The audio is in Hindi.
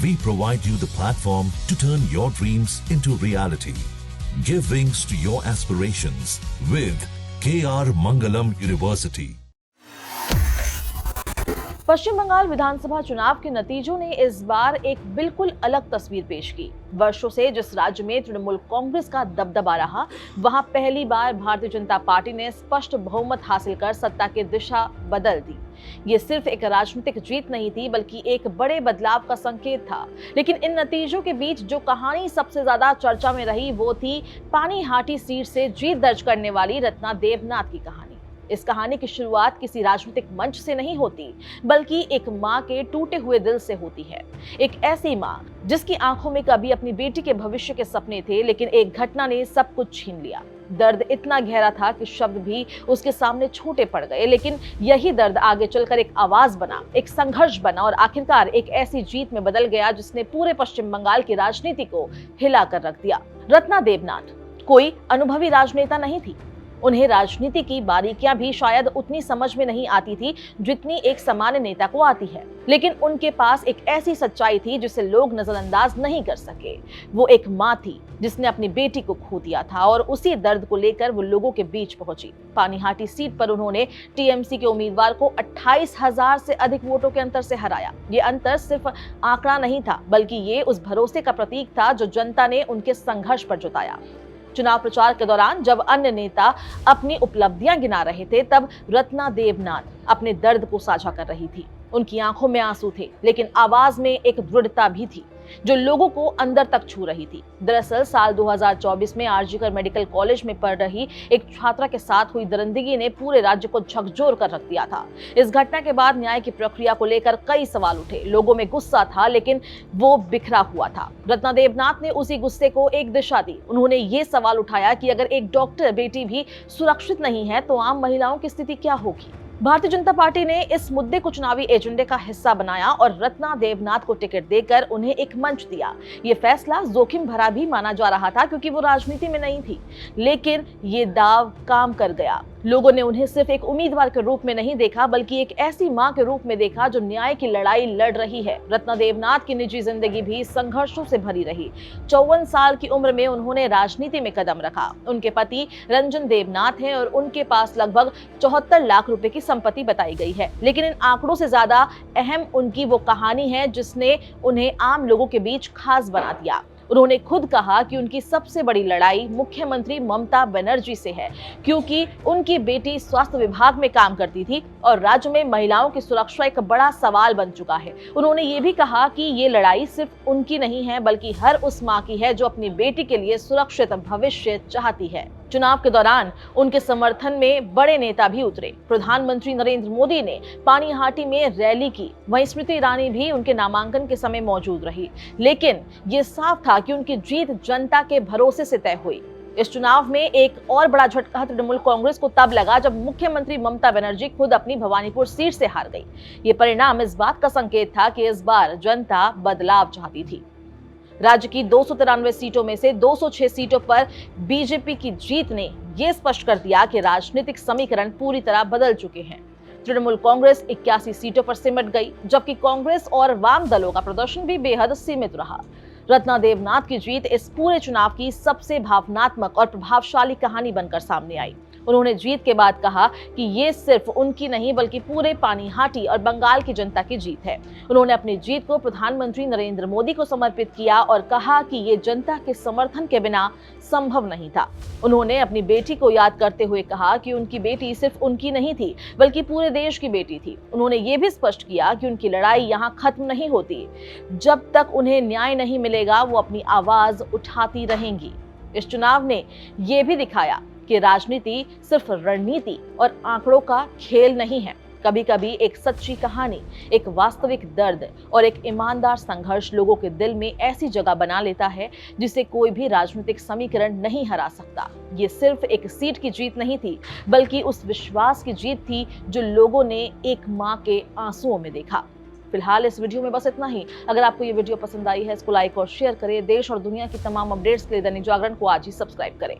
We provide you the platform to turn your dreams into reality. Give wings to your aspirations with KR Mangalam University. पश्चिम बंगाल विधानसभा चुनाव के नतीजों ने इस बार एक बिल्कुल अलग तस्वीर पेश की। वर्षों से जिस राज्य में तृणमूल कांग्रेस का दबदबा रहा, वहां पहली बार भारतीय जनता पार्टी ने स्पष्ट बहुमत हासिल कर सत्ता की दिशा बदल दी। ये सिर्फ एक राजनीतिक जीत नहीं थी, बल्कि एक बड़े बदलाव का संकेत था। लेकिन इन नतीजों के बीच जो कहानी सबसे ज्यादा चर्चा में रही, वो थी पानीहाटी सीट से जीत दर्ज करने वाली रत्ना देवनाथ की कहानी। इस कहानी की शुरुआत किसी राजनीतिक मंच से नहीं होती, बल्कि एक माँ के टूटे हुए दिल से होती है। एक ऐसी माँ जिसकी आंखों में कभी अपनी बेटी के भविष्य के सपने थे, लेकिन एक घटना ने सब कुछ छीन लिया। दर्द इतना गहरा था कि शब्द भी उसके सामने छोटे पड़ गए, लेकिन यही दर्द आगे चलकर एक आवाज बना, एक संघर्ष बना और आखिरकार एक ऐसी जीत में बदल गया जिसने पूरे पश्चिम बंगाल की राजनीति को हिला कर रख दिया। रत्ना देवनाथ कोई अनुभवी राजनेता नहीं थी। उन्हें राजनीति की बारीकियां भी शायद उतनी समझ में नहीं आती थी जितनी एक सामान्य नेता को आती है, लेकिन उनके पास एक ऐसी सच्चाई थी जिसे लोग नजरअंदाज नहीं कर सके। वो एक माँ थी जिसने अपनी बेटी को खो दिया था और उसी दर्द को लेकर वो लोगों के बीच पहुंची। पानीहाटी सीट पर उन्होंने टीएमसी के उम्मीदवार को 28,000 से अधिक वोटों के अंतर से हराया। ये अंतर सिर्फ आंकड़ा नहीं था, बल्कि ये उस भरोसे का प्रतीक था जो जनता ने उनके संघर्ष पर जताया। चुनाव प्रचार के दौरान जब अन्य नेता अपनी उपलब्धियां गिना रहे थे, तब रत्ना देवनाथ अपने दर्द को साझा कर रही थी। उनकी आंखों में आंसू थे, लेकिन आवाज में एक दृढ़ता भी थी जो लोगों को अंदर तक छू रही थी। दरअसल साल 2024 में आरजीकर मेडिकल कॉलेज में पढ़ रही एक छात्रा के साथ हुई दरिंदगी ने पूरे राज्य को झकझोर कर रख दिया था। इस घटना के बाद न्याय की प्रक्रिया को लेकर कई सवाल उठे। लोगों में गुस्सा था, लेकिन वो बिखरा हुआ था। रत्ना देवनाथ ने उसी गुस्से को एक दिशा दी। उन्होंने ये सवाल उठाया कि अगर एक डॉक्टर बेटी भी सुरक्षित नहीं है, तो आम महिलाओं की स्थिति क्या होगी। भारतीय जनता पार्टी ने इस मुद्दे को चुनावी एजेंडे का हिस्सा बनाया और रत्ना देवनाथ को टिकट देकर उन्हें एक मंच दिया। ये फैसला जोखिम भरा भी माना जा रहा था, क्योंकि वो राजनीति में नहीं थी, लेकिन ये दाव काम कर गया। लोगों ने उन्हें सिर्फ एक उम्मीदवार के रूप में नहीं देखा, बल्कि एक ऐसी मां के रूप में देखा जो न्याय की लड़ाई लड़ रही है। रत्ना देवनाथ की निजी जिंदगी भी संघर्षों से भरी रही। 54 साल की उम्र में उन्होंने राजनीति में कदम रखा। उनके पति रंजन देवनाथ हैं और उनके पास लगभग 74 लाख रुपए की संपत्ति बताई गई है। लेकिन इन आंकड़ों से ज्यादा अहम उनकी वो कहानी है जिसने उन्हें आम लोगों के बीच खास बना दिया। उन्होंने खुद कहा कि उनकी सबसे बड़ी लड़ाई मुख्यमंत्री ममता बनर्जी से है, क्योंकि उनकी बेटी स्वास्थ्य विभाग में काम करती थी और राज्य में महिलाओं की सुरक्षा एक बड़ा सवाल बन चुका है। उन्होंने ये भी कहा कि ये लड़ाई सिर्फ उनकी नहीं है, बल्कि हर उस मां की है जो अपनी बेटी के लिए सुरक्षित भविष्य चाहती है। चुनाव के दौरान उनके समर्थन में बड़े नेता भी उतरे। प्रधानमंत्री नरेंद्र मोदी ने पानीहाटी में रैली की, वहीं स्मृति ईरानी भी उनके नामांकन के समय मौजूद रही। लेकिन ये साफ था कि उनकी जीत जनता के भरोसे से तय हुई। इस चुनाव में एक और बड़ा झटका तृणमूल कांग्रेस को तब लगा जब मुख्यमंत्री ममता बनर्जी खुद अपनी भवानीपुर सीट से हार गई। ये परिणाम इस बात का संकेत था कि इस बार जनता बदलाव चाहती थी। राज्य की 293 सीटों में से 206 सीटों पर बीजेपी की जीत ने यह स्पष्ट कर दिया कि राजनीतिक समीकरण पूरी तरह बदल चुके हैं। तृणमूल कांग्रेस 81 सीटों पर सिमट गई, जबकि कांग्रेस और वाम दलों का प्रदर्शन भी बेहद सीमित रहा। रत्ना देवनाथ की जीत इस पूरे चुनाव की सबसे भावनात्मक और प्रभावशाली कहानी बनकर सामने आई। उन्होंने जीत के बाद कहा कि ये सिर्फ उनकी नहीं, बल्कि पूरे पानीहाटी और बंगाल की जनता की जीत है। उन्होंने अपनी जीत को प्रधानमंत्री नरेंद्र मोदी को समर्पित किया और कहा कि ये जनता के समर्थन के बिना संभव नहीं था। उन्होंने अपनी बेटी को याद करते हुए कहा कि उनकी बेटी सिर्फ उनकी नहीं थी, बल्कि पूरे देश की बेटी थी। उन्होंने ये भी स्पष्ट किया कि उनकी लड़ाई यहाँ खत्म नहीं होती। जब तक उन्हें न्याय नहीं मिलेगा, वो अपनी आवाज उठाती रहेंगी। इस चुनाव ने यह भी दिखाया कि राजनीति सिर्फ रणनीति और आंकड़ों का खेल नहीं है। कभी कभी एक सच्ची कहानी, एक वास्तविक दर्द और एक ईमानदार संघर्ष लोगों के दिल में ऐसी जगह बना लेता है जिसे कोई भी राजनीतिक समीकरण नहीं हरा सकता। ये सिर्फ एक सीट की जीत नहीं थी, बल्कि उस विश्वास की जीत थी जो लोगों ने एक मां के आंसुओं में देखा। फिलहाल इस वीडियो में बस इतना ही। अगर आपको ये वीडियो पसंद आई है, इसको लाइक और शेयर करें। देश और दुनिया की तमाम अपडेट्स के लिए दैनिक जागरण को आज ही सब्सक्राइब करें।